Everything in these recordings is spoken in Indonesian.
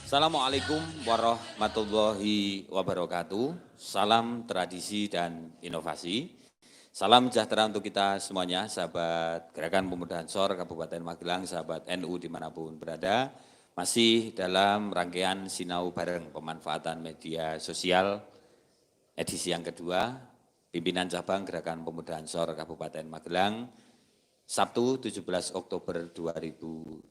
Assalamualaikum warahmatullahi wabarakatuh. Salam tradisi dan inovasi. Salam sejahtera untuk kita semuanya, sahabat Gerakan Pemuda Ansor Kabupaten Magelang, sahabat NU dimanapun berada. Masih dalam rangkaian Sinau Bareng Pemanfaatan Media Sosial edisi yang kedua, pimpinan cabang Gerakan Pemuda Ansor Kabupaten Magelang, Sabtu 17 Oktober 2020.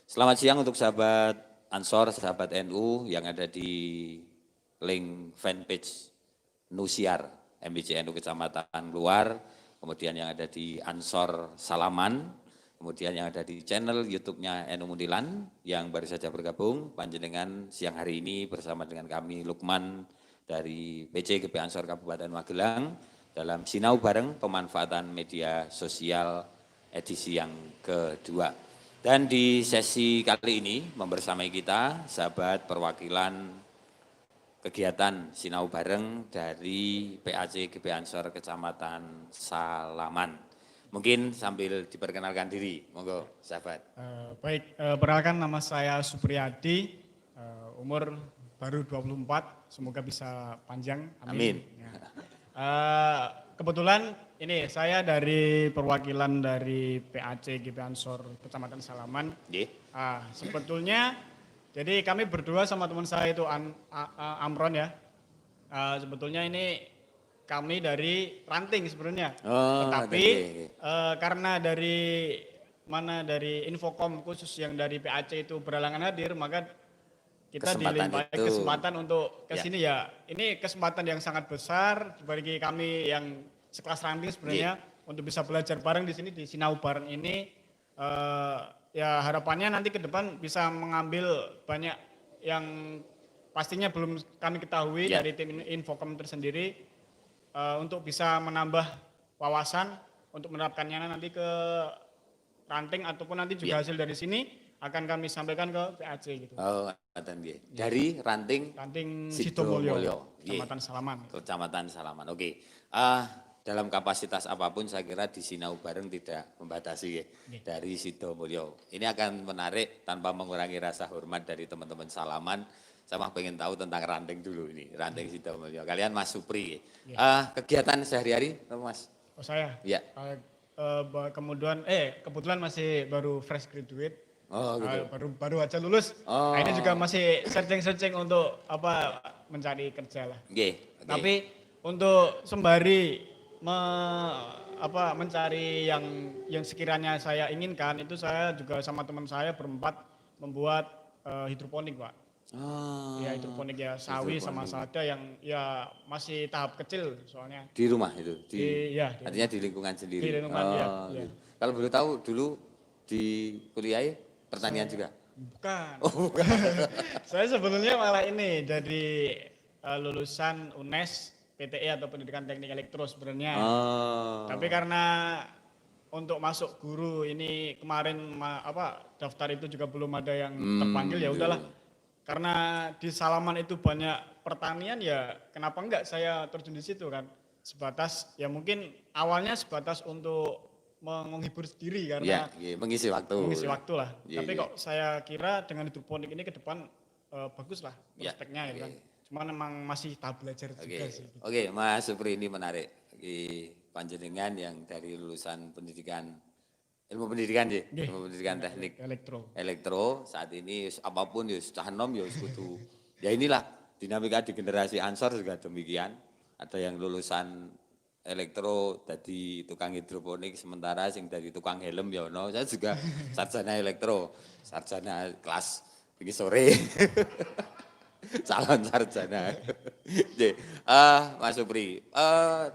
Selamat siang untuk sahabat Ansor, sahabat NU yang ada di link fanpage Nusiar, MBC NU Kecamatan Luar, kemudian yang ada di Ansor Salaman, kemudian yang ada di channel YouTube-nya NU Muntilan yang baru saja bergabung, panjenengan siang hari ini bersama dengan kami Lukman dari PC GP Ansor Kabupaten Magelang dalam Sinau Bareng Pemanfaatan Media Sosial edisi yang kedua. Dan di sesi kali ini membersamai kita sahabat perwakilan kegiatan Sinau Bareng dari PAC GP Ansor Kecamatan Salaman. Mungkin sambil diperkenalkan diri, monggo sahabat. Perkenalkan nama saya Supriyadi, umur baru 24, semoga bisa panjang, amin. Ya. Kebetulan ini saya dari perwakilan dari PAC GP Ansor Kecamatan Salaman. Sebetulnya jadi kami berdua sama teman saya itu Amron ya. Sebetulnya ini kami dari Ranting sebenarnya. Tetapi karena dari Infocom khusus yang dari PAC itu berhalangan hadir, maka kita dilimpahi kesempatan untuk ke sini ya. Ini kesempatan yang sangat besar bagi kami yang sekelas Ranting sebenarnya untuk bisa belajar bareng di sini di Sinau Bareng ini. Ya harapannya nanti ke depan bisa mengambil banyak yang pastinya belum kami ketahui dari tim Infocom tersendiri untuk bisa menambah wawasan untuk menerapkannya nanti ke Ranting ataupun nanti juga hasil dari sini akan kami sampaikan ke PAC gitu. Dari Ranting Sidomulyo, Kecamatan Salaman. Kecamatan Salaman. Oke. Dalam kapasitas apapun saya kira di Sinau Bareng tidak membatasi dari Sidomulyo. Ini akan menarik tanpa mengurangi rasa hormat dari teman-teman Salaman. Saya pengen tahu tentang Ranting dulu ini, Ranting Sidomulyo. Kalian Mas Supri. Kegiatan sehari-hari, Mas? Oh saya? Ya. Kebetulan masih baru fresh graduate. Gitu. Baru aja lulus. Ini juga masih searching untuk mencari kerja lah. Tapi untuk sembari mencari yang sekiranya saya inginkan, itu saya juga sama teman saya berempat membuat hidroponik, Pak. Ya hidroponik ya, sawi sama selada yang ya masih tahap kecil soalnya. Di rumah itu? Artinya di lingkungan sendiri? Di lingkungan, gitu. Kalau boleh tahu dulu di kuliah pertanian juga? Bukan. Bukan. Saya sebetulnya malah ini jadi lulusan UNES PTE atau Pendidikan Teknik Elektro sebenarnya. Tapi karena untuk masuk guru ini kemarin daftar itu juga belum ada yang terpanggil, ya udahlah. Karena di Salaman itu banyak pertanian, ya kenapa enggak saya terjun di situ kan. Sebatas ya mungkin awalnya sebatas untuk menghibur diri karena mengisi waktu lah. Tapi kok saya kira dengan hidroponik ini ke depan bagus lah prospeknya ya kan. Cuman memang masih tahap belajar juga sih. Oke, Mas Supri, ini menarik. Panjenengan yang dari lulusan ilmu pendidikan ilmu pendidikan teknik elektro saat ini apapun ya cah enom ya kudu. Ya inilah dinamika di generasi Ansor juga demikian. Ada yang lulusan elektro jadi tukang hidroponik, sementara sing dari tukang helm ya ono. Saya juga sarjana elektro, sarjana kelas pagi sore. Calon sarjana. Mas Supri,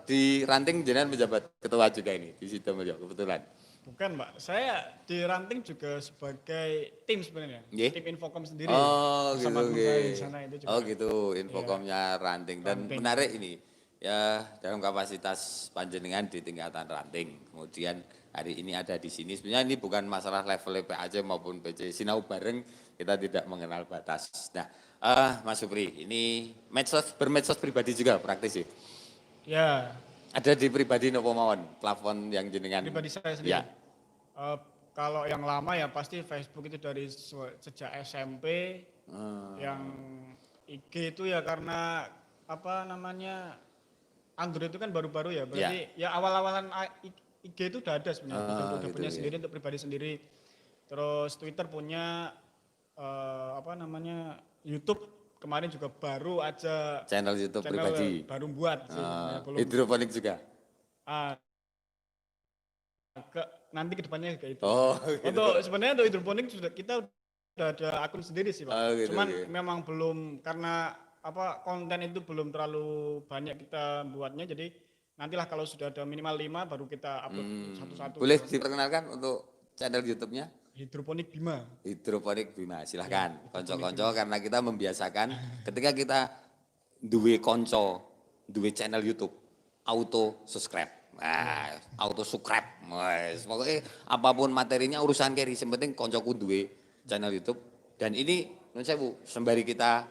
di Ranting jenengan menjabat ketua juga ini di Sidomulyo kebetulan. Bukan, Mbak. Saya di Ranting juga sebagai tim sebenarnya. Tim Infocom sendiri. Sama di sana itu juga. Gitu, Infocomnya Ranting. Dan menarik ini. Ya, dalam kapasitas panjenengan di tingkatan Ranting. Kemudian hari ini ada di sini. Sebenarnya ini bukan masalah level PAC maupun PC Sinau Bareng Kita tidak mengenal batas. Nah, Mas Supri, ini bermedsos pribadi juga praktis sih. Ya. Ada di pribadi nopo mawon, plafon yang jenengan. Pribadi saya sendiri. Ya. Kalau yang lama ya pasti Facebook itu dari sejak SMP. Yang IG itu ya karena apa namanya Android itu kan baru-baru ya. Berarti ya awal-awalan IG itu udah ada sebenarnya. Udah punya sendiri untuk pribadi sendiri. Terus Twitter punya apa namanya YouTube kemarin juga baru aja channel YouTube pribadi. Baru buat sih. Hidroponik juga. Nanti kedepannya kayak itu. Gitu. Untuk sebenarnya untuk hidroponik kita udah ada akun sendiri sih Pak. Gitu, Cuman memang belum karena apa konten itu belum terlalu banyak kita buatnya, jadi nantilah kalau sudah ada minimal 5 baru kita upload satu-satu. Boleh diperkenalkan untuk channel YouTube-nya? Hidroponik Bima. Hidroponik Bima, silahkan. Konco-konco karena kita membiasakan ketika kita duwe konco, duwe channel YouTube, auto subscribe. Nah, auto subscribe. Pokoknya apapun materinya urusan keri, yang penting koncoku duwe channel YouTube. Dan ini menurut saya Bu, sembari kita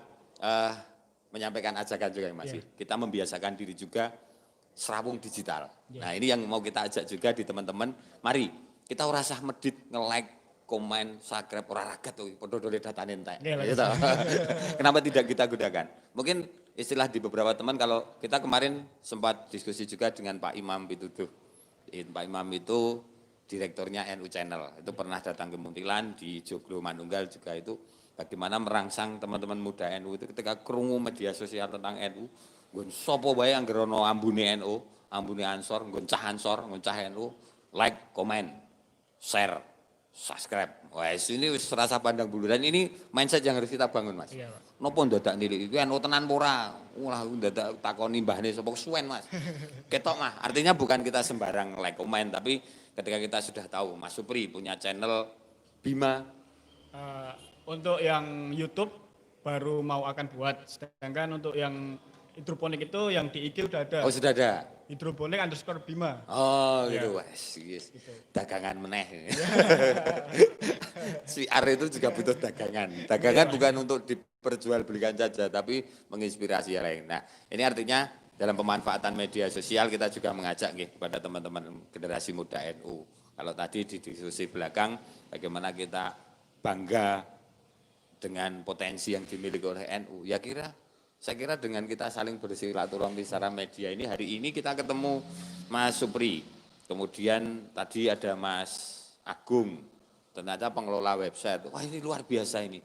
menyampaikan ajakan juga Mas. Kita membiasakan diri juga serawung digital. Nah, ini yang mau kita ajak juga di teman-teman. Mari kita ora usah medit nge-like, komen, subscribe, ora ragat tuh, podo-dole datane entek. Gitu. Kenapa tidak kita gunakan? Mungkin istilah di beberapa teman kalau kita kemarin sempat diskusi juga dengan Pak Imam Pituduh. Pak Imam itu direkturnya NU Channel. Itu pernah datang ke Muntilan di Joglo Manunggal juga itu bagaimana merangsang teman-teman muda NU itu ketika krungu media sosial tentang NU, nggon sapa wae anggere ana ambune NU, ambune Ansor, nggon cah Ansor, nggon cah NU, like, komen, share, subscribe. Wah, ini wis rasa pandang bulu dan ini mindset yang harus kita bangun, Mas. Iya, Napa ndadak nilik iki NU tenan ora? Wah, ndadak takoni mbahne sapa suwen, Mas. Ketok mah, artinya bukan kita sembarang like, komen, tapi ketika kita sudah tahu Mas Supri punya channel Bima. Untuk yang YouTube baru mau akan buat, sedangkan untuk yang hidroponik itu yang di IG udah ada. Oh, sudah ada. Hidroponik_Bima. Oh, gitu. Yes. Gitu. Dagangan meneh. Si Ar itu juga butuh dagangan. Dagangan bukan untuk diperjualbelikan saja, tapi menginspirasi yang lain. Nah, ini artinya dalam pemanfaatan media sosial kita juga mengajak kepada teman-teman generasi muda NU. Kalau tadi di diskusi belakang, bagaimana kita bangga dengan potensi yang dimiliki oleh NU. Saya kira dengan kita saling bersilaturahmi secara media ini, hari ini kita ketemu Mas Supri, kemudian tadi ada Mas Agung, ternyata pengelola website. Wah, ini luar biasa ini.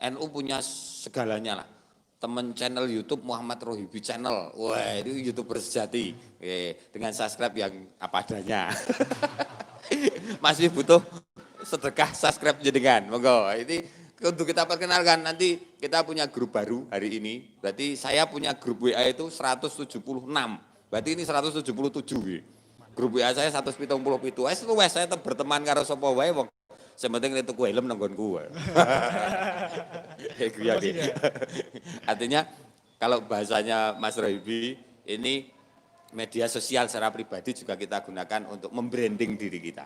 NU punya segalanya lah. Teman channel YouTube Muhammad Rohibi Channel. Wah, itu YouTuber sejati. Dengan subscribe yang apa adanya. Masih butuh sedekah subscribe jenengan. Monggo. Ini untuk kita perkenalkan, nanti kita punya grup baru hari ini. Berarti saya punya grup WA itu 176. Berarti ini 177. Grup WA saya 177. Saya tetap berteman karo sapa wae wong. Sementing itu ku helm nang nggonku. Artinya kalau bahasanya Mas Rohibi, ini media sosial secara pribadi juga kita gunakan untuk membranding diri kita.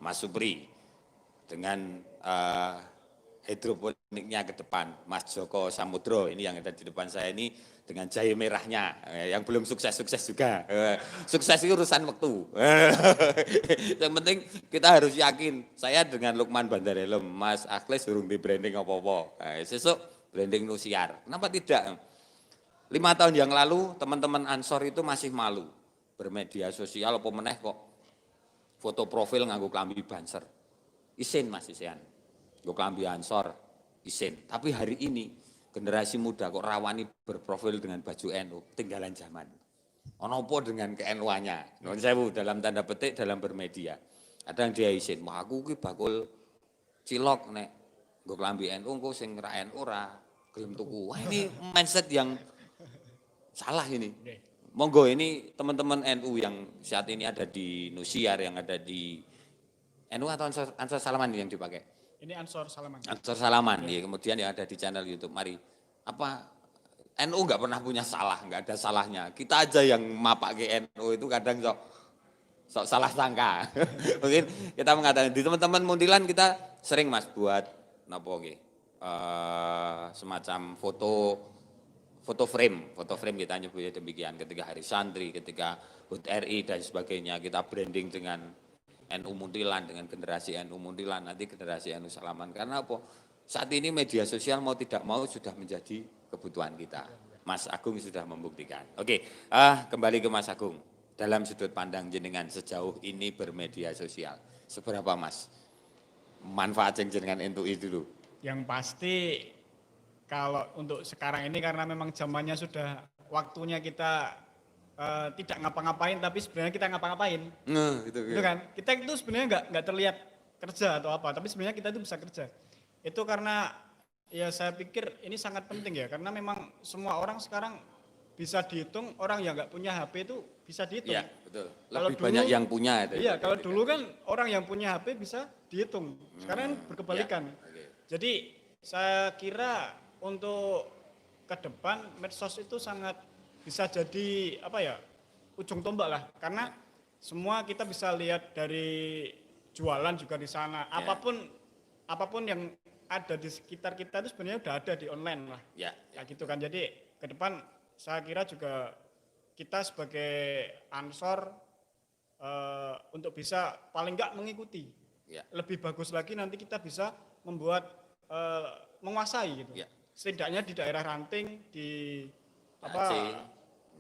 Mas Supri dengan hidroponiknya ke depan, Mas Joko Samudro ini yang ada di depan saya ini dengan jahe merahnya, yang belum sukses-sukses juga. Sukses itu urusan waktu. Yang penting kita harus yakin, saya dengan Lukman Bandarelem, Mas Akles durung di branding apa-apa. Sesuk branding Nusiar. Kenapa tidak? 5 tahun yang lalu teman-teman Ansor itu masih malu bermedia sosial apa meneh kok foto profil nganggo klambi Banser. Isin Mas isin. Nggo klambi Ansor isin. Tapi hari ini generasi muda kok rawani berprofil dengan baju NU, tinggalan zaman. Ono apa dengan ke-NU-nya? Nuwun sewu dalam tanda petik dalam bermedia. Ada yang dia isin, "Wah, aku ki bakul cilok nek nggo klambi NU engko sing ra NU ora gelem tuku." Wah, ini mindset yang salah ini. Monggo ini teman-teman NU yang saat ini ada di Nusiar, yang ada di NU atau Ansor Salaman yang dipakai? Ini Ansor Salaman. Ansor Salaman, ya. Kemudian yang ada di channel YouTube. Mari, NU nggak pernah punya salah, nggak ada salahnya. Kita aja yang mapak ke NU itu kadang sok salah sangka. Mungkin kita mengatakan di teman-teman Muntilan kita sering Mas buat napa nggih? semacam foto frame kita nyebutnya demikian, ketika Hari Santri, ketika HUT RI dan sebagainya, kita branding dengan NU Muntilan, dengan generasi NU Muntilan, nanti generasi NU Salaman. Karena apa? Saat ini media sosial mau tidak mau sudah menjadi kebutuhan kita. Mas Agung sudah membuktikan. Oke, kembali ke Mas Agung. Dalam sudut pandang jenengan sejauh ini bermedia sosial, seberapa Mas manfaat jenengan untuk itu dulu? Yang pasti kalau untuk sekarang ini karena memang zamannya sudah waktunya kita tidak ngapa-ngapain tapi sebenarnya kita ngapa-ngapain. Itu kan. Kita itu sebenarnya nggak terlihat kerja atau apa, tapi sebenarnya kita itu bisa kerja. Itu karena ya saya pikir ini sangat penting ya, karena memang semua orang sekarang bisa dihitung, orang yang nggak punya HP itu bisa dihitung. Iya, betul. Lebih Kalau dulu, banyak yang punya. Iya, kalau dulu kan orang yang punya HP bisa dihitung. Sekarang berkebalikan. Ya, okay. Jadi saya kira untuk ke depan medsos itu sangat bisa jadi apa ya, ujung tombak lah. Karena semua kita bisa lihat dari jualan juga di sana. Apapun yang ada di sekitar kita itu sebenarnya udah ada di online lah. Ya gitu kan. Jadi ke depan saya kira juga kita sebagai Ansor untuk bisa paling enggak mengikuti. Ya. Lebih bagus lagi nanti kita bisa membuat menguasai gitu. Ya. Setidaknya di daerah ranting, di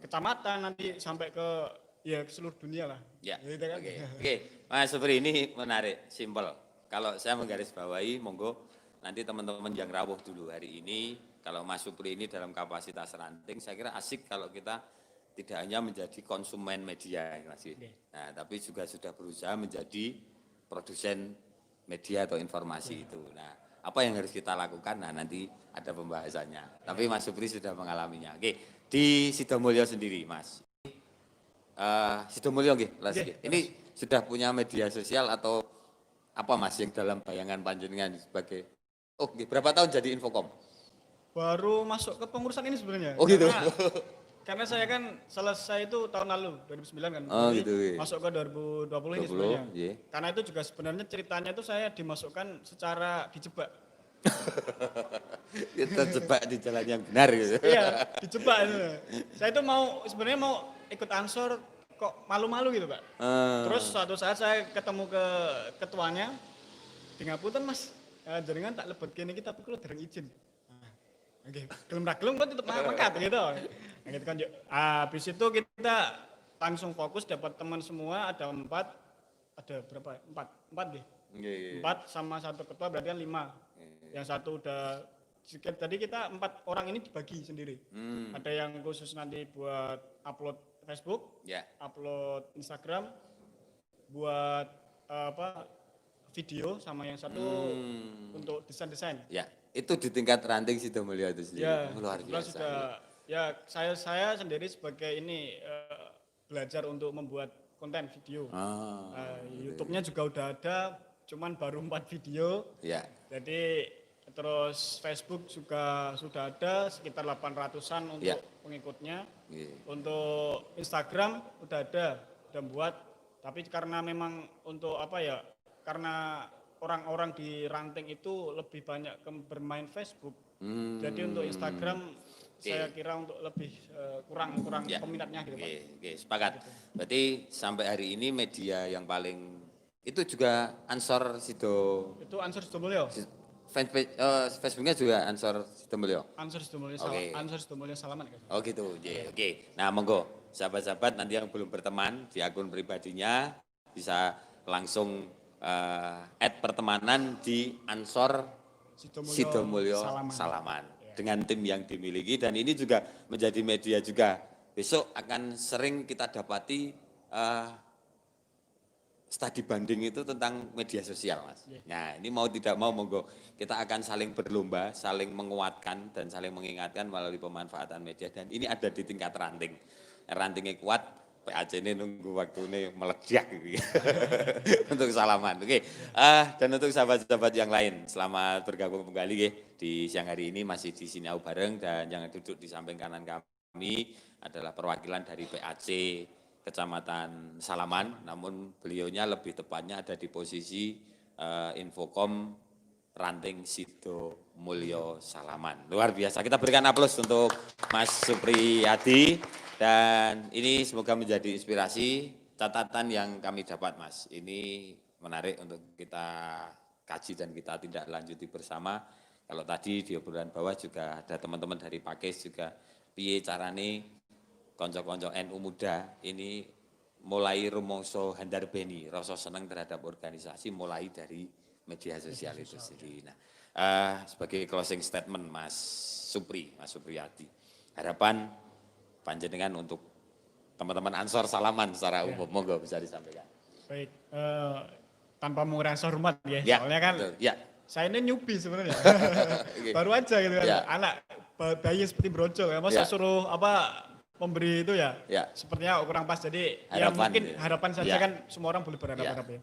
kecamatan nanti sampai ke ya seluruh dunia lah. Ya. Gitu kan? Oke. Mas Supri, ini menarik, simpel. Kalau saya menggarisbawahi, monggo nanti teman-teman yang rawuh dulu hari ini. Kalau Mas Supri ini dalam kapasitas ranting, saya kira asik kalau kita tidak hanya menjadi konsumen media, Mas. Nah, tapi juga sudah berusaha menjadi produsen media atau informasi itu. Nah, apa yang harus kita lakukan? Nah, nanti ada pembahasannya. Tapi Mas Supri sudah mengalaminya. Oke, di Sidomulyo sendiri, Mas. Sidomulyo, ini sudah punya media sosial atau apa, Mas, yang dalam bayangan panjenengan sebagai berapa tahun jadi Infocom? Baru masuk ke pengurusan ini sebenarnya. Oh gitu. Karena saya kan selesai itu tahun lalu 2009 kan. Oh gitu. Masuk ke 2020 ini sebenarnya. Yeah. Karena itu juga sebenarnya ceritanya itu saya dimasukkan secara dijebak. Terjebak di jalan yang benar gitu. Iya, dijebak itu. Saya itu sebenarnya mau ikut Ansor kok malu-malu gitu, Pak. Terus suatu saat saya ketemu ke ketuanya, di ngapunten Mas, jaringan tak lebet kene iki tapi kula dereng izin. Oke, gelem ra gelem kok tetep mangkat gitu. Nah, gitu kan. Habis itu kita langsung fokus dapat teman semua ada 4, ada berapa? 4 nggih. 4 sama satu ketua berarti kan 5. Yang satu udah tadi kita 4 orang ini dibagi sendiri. Ada yang khusus nanti buat upload Facebook, upload Instagram, buat video sama yang satu untuk desain-desain. Ya. Itu di tingkat ranting Sidomulyo itu sendiri. Ya, luar biasa. Ya, saya sendiri sebagai ini belajar untuk membuat konten video. YouTube-nya juga udah ada, cuman baru 4 video. Ya. Jadi terus Facebook juga sudah ada sekitar 800-an untuk pengikutnya. Untuk Instagram udah ada, udah buat. Tapi karena memang untuk karena orang-orang di ranting itu lebih banyak bermain Facebook. Jadi untuk Instagram saya kira untuk lebih kurang peminatnya gitu, Pak. Oke, sepakat. Berarti sampai hari ini media yang paling itu juga Ansor Sido. Itu Ansor Sidomulyo. Fanpage Facebooknya juga Ansor Sidomulyo. Ansor Sidomulyo, Ansor Sidomulyo Salaman. Oh gitu. Oke. Nah, monggo sahabat-sahabat nanti yang belum berteman di akun pribadinya bisa langsung add pertemanan di Ansor Sidomulyo Salaman dengan tim yang dimiliki, dan ini juga menjadi media juga besok akan sering kita dapati studi banding itu tentang media sosial, Mas. Nah, ini mau tidak mau monggo kita akan saling berlomba, saling menguatkan dan saling mengingatkan melalui pemanfaatan media, dan ini ada di tingkat ranting. Rantingnya kuat, PAC ini nunggu waktu ini meledak gitu. Untuk salaman. Oke. Dan untuk sahabat-sahabat yang lain, selamat bergabung kembali di siang hari ini masih di Sinau bareng, dan yang duduk di samping kanan kami adalah perwakilan dari PAC Kecamatan Salaman, namun beliaunya lebih tepatnya ada di posisi Infocom Ranting Sidomulyo. Mulyo Salaman. Luar biasa. Kita berikan aplaus untuk Mas Supriyadi dan ini semoga menjadi inspirasi. Catatan yang kami dapat Mas, ini menarik untuk kita kaji dan kita tindak lanjuti bersama. Kalau tadi di obrolan bawah juga ada teman-teman dari Pakis juga, piye carane konco-konco NU muda ini mulai rumangsa handarbeni rasa senang terhadap organisasi mulai dari media sosial itu sendiri. Nah, sebagai closing statement Mas Supriyadi, harapan panjenengan untuk teman-teman Ansor Salaman secara umum, monggo bisa disampaikan. Baik, tanpa mengurangi hormat ya, soalnya kan ya. Saya ini newbie sebenarnya, baru aja gitu kan, anak bayi seperti brojol, ya masa suruh memberi itu ya, sepertinya kurang pas. Jadi harapan, ya mungkin harapan saja kan semua orang boleh berharap-harap ya.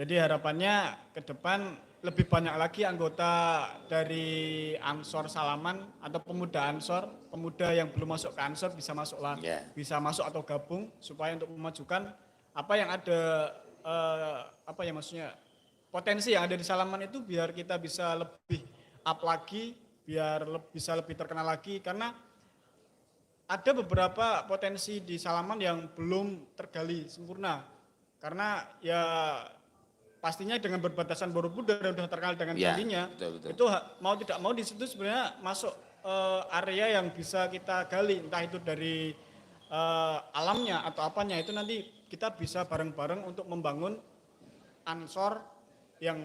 Jadi harapannya ke depan lebih banyak lagi anggota dari Ansor Salaman atau pemuda Ansor, pemuda yang belum masuk ke Ansor bisa masuklah, bisa masuk atau gabung supaya untuk memajukan apa yang ada, maksudnya potensi yang ada di Salaman itu biar kita bisa lebih up lagi, biar bisa lebih terkenal lagi karena ada beberapa potensi di Salaman yang belum tergali sempurna karena ya pastinya dengan berbatasan Borobudur dan sudah terkenal dengan candinya, itu mau tidak mau di situ sebenarnya masuk area yang bisa kita gali, entah itu dari alamnya atau apanya, itu nanti kita bisa bareng-bareng untuk membangun Ansor yang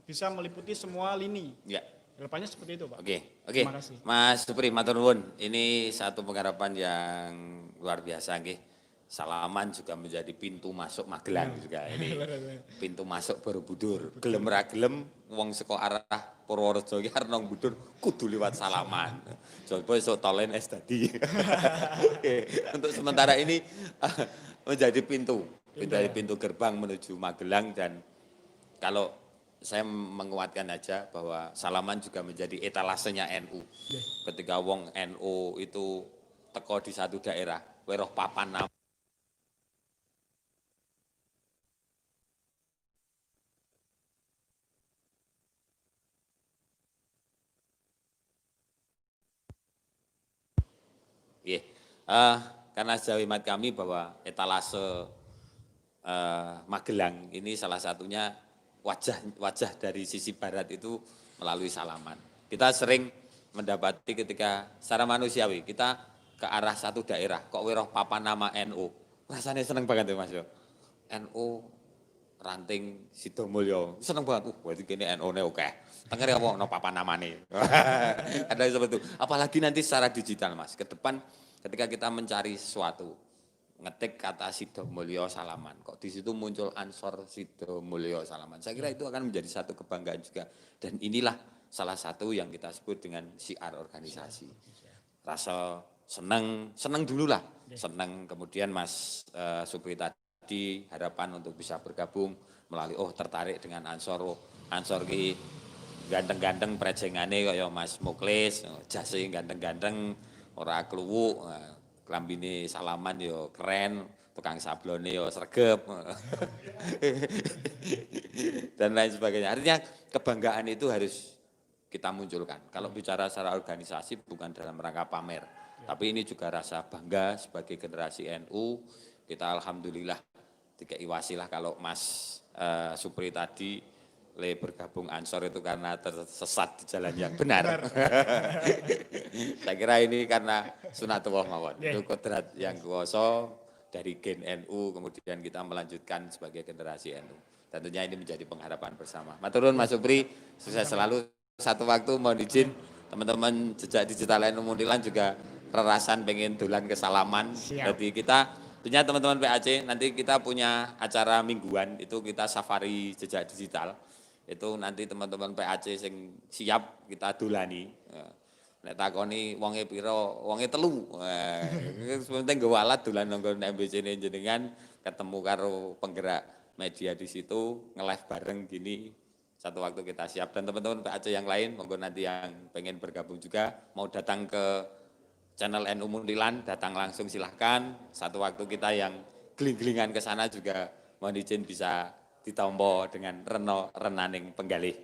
bisa meliputi semua lini. Ya. Harapannya seperti itu Pak. Oke. Terima kasih. Mas Supri, matur nuwun. Ini satu pengharapan yang luar biasa nggih. Salaman juga menjadi pintu masuk Magelang juga ini. Pintu masuk Borobudur. Gelem ra gelem wong saka arah Purworejo iki arep nang Budur kudu liwat Salaman. Coba esuk tolen es tadi. Untuk sementara ini menjadi pintu gerbang menuju Magelang dan kalau saya menguatkan aja bahwa Salaman juga menjadi etalasenya NU. Ketika wong NU itu teko di satu daerah, weroh papan nama karena sejauh hemat kami bahwa etalase Magelang ini salah satunya wajah dari sisi barat itu melalui Salaman. Kita sering mendapati ketika secara manusiawi kita ke arah satu daerah kok weroh papan nama NU. Rasanya seneng banget ya Mas yo. NU Ranting Sidomulyo. Seneng banget. Berarti kene NU-ne oke. Tenger apa ono papan namane. Ada seperti itu. Apalagi nanti secara digital Mas. Ke depan ketika kita mencari sesuatu, ngetik kata Sidomulyo Salaman, kok di situ muncul Ansor Sidomulyo Salaman. Saya kira itu akan menjadi satu kebanggaan juga. Dan inilah salah satu yang kita sebut dengan syiar organisasi. Rasa senang dulu lah, senang. Kemudian Mas Supri tadi harapan untuk bisa bergabung melalui tertarik dengan Ansor. Ansor ki ganteng-ganteng prejengane kaya Mas Muklis, jase ganteng-ganteng. Ora kluwuk, klambine Salaman yo keren, tukang sablone yo sregep. Dan lain sebagainya. Artinya kebanggaan itu harus kita munculkan. Kalau bicara secara organisasi bukan dalam rangka pamer, tapi ini juga rasa bangga sebagai generasi NU. Kita alhamdulillah dikei wasilah kalau Mas Supri tadi bergabung Ansor itu karena tersesat di jalan yang benar. Saya kira ini karena sunatullah mawon. Itu kodrat yang kuasa dari gen NU, kemudian kita melanjutkan sebagai generasi NU. Tentunya ini menjadi pengharapan bersama. Matur nuwun Mas Supri, sukses selalu. Satu waktu mohon izin teman-teman jejak digital NU Muntilan juga rerasan pengen dolan ke Salaman. Jadi kita punya teman-teman PAC, nanti kita punya acara mingguan, itu kita safari jejak digital. Itu nanti teman-teman PAC sing siap kita dolani. Nek takoni wonge pira, wonge 3. Penting nggo alat dolan nang MBC-ne jenengan, ketemu karo penggerak media di situ, nge-live bareng gini. Satu waktu kita siap dan teman-teman PAC yang lain, monggo nanti yang pengen bergabung juga mau datang ke channel NU Muntilan, datang langsung silahkan. Satu waktu kita yang geling-gelingan ke sana juga mohon izin bisa ditampa dengan renaning penggalih.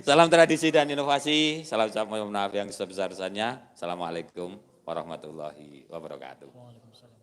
Salam tradisi dan inovasi, salam maaf yang sebesar-besarnya. Assalamualaikum warahmatullahi wabarakatuh. Waalaikumsalam.